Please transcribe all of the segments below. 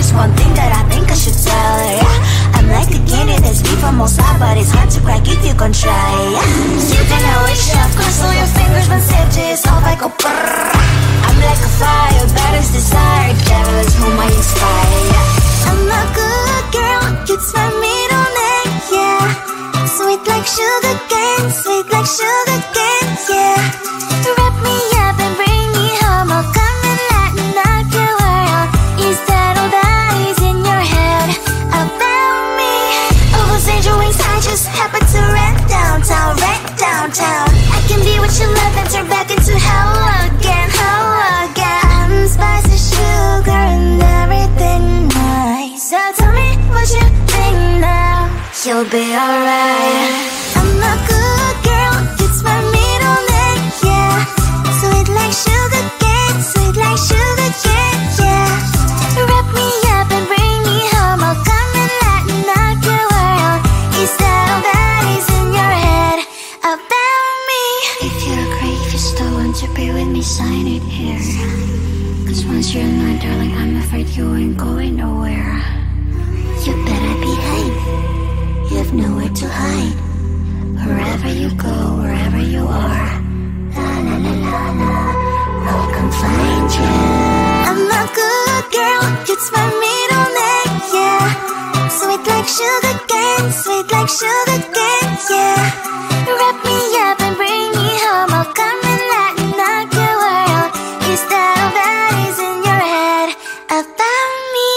There's one thing that I think I should tell her, yeah. I'm like a candy that's made from most high, but it's hard to crack if you gon' try, yeah. Sleep in a wish up, cross all your fingers, when saved is off, I go brrrr. I'm like a fire, bad as desire, devil is whom I inspire, yeah. I'm a good girl, it's my middle name, yeah. Sweet like sugar cane, sweet like sugar cane, yeah. Wrap me up and bring me home, I'll come and lighten up your world. Is that all that is in your head about me? Oh, those angel wings, I just happen to rent downtown, I can be what you love and turn back into hell again, I'm spice and sugar and everything nice. So tell me what you think now, you'll be alright. I'm a good girl, it's my middle name, yeah. Sweet like sugar cane, sweet like sugar cane, yeah. Wrap me up and bring me home, I'll come and lighten up your world. Is that all that is in your head about me? If you're great, if you still want to be with me, sign it here. Cause once you're mine, darling, I'm afraid you ain't going nowhere. You better behave, you have nowhere to hide. Wherever you go, wherever you are, la la la la la, I'll come find you. I'm a good girl, it's my middle name, yeah. Sweet like sugar cane, sweet like sugar cane, yeah. Wrap me up and bring me home, I'll come and lighten up your world. Is that all that is in your head about me?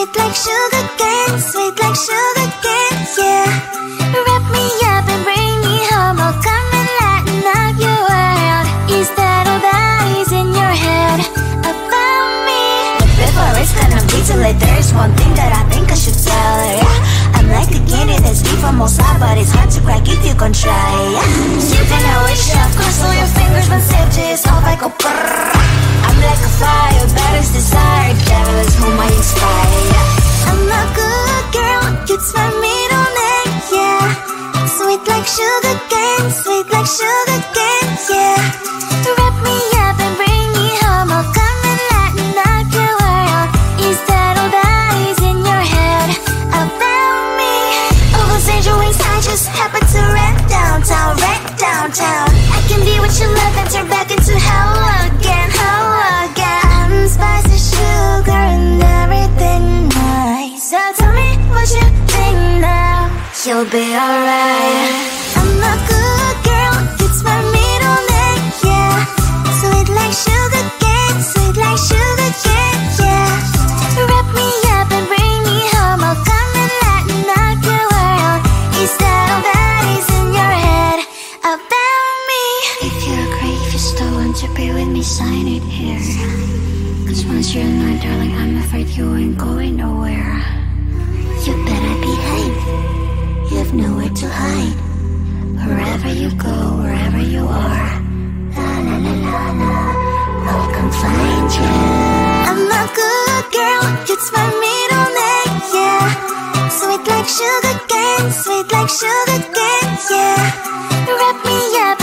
Sweet like sugar cane, sweet like sugar cane, yeah. Wrap me up and bring me home, I'll come and lighten up your world. Is that all that is in your head about me? But before it's gonna be too late, there's one thing that I think I should tell her, yeah. I'm like a candy that's deep from outside, but it's hard to crack if you can try, yeah. You can always shove, cross all your fingers when safety is off, I go brrrr. I'm like a fire, that is desire, devil is whom I inspire, yeah. I'm a good girl, it's my middle name, yeah. Sweet like sugar cane, sweet like sugar cane, yeah. Wrap me up and bring me home, I'll come and lighten up your world. Is that all that is in your head about me? Oh, those angel wings, I just happen to rent downtown, rent downtown. I can be what you love and turn back into hell again, hell again. I'm spicy sugar and everything nice. So tell me what you think now, you'll be alright. I'm a good girl, it's my middle name, yeah. Sweet like sugar cane, sweet like sugar cane, yeah. Wrap me up and bring me home, I'll come and lighten up your world. Is that all that is in your head about me? If you're great, if you still want to be with me, sign it here. Cause once you're not, darling, I'm afraid you ain't going nowhere. You better behave, you have nowhere to hide. Wherever you go, wherever you are, la la la la la, I'll come find you. I'm a good girl, it's my middle name, yeah. Sweet like sugar cane, sweet like sugar cane, yeah. Wrap me up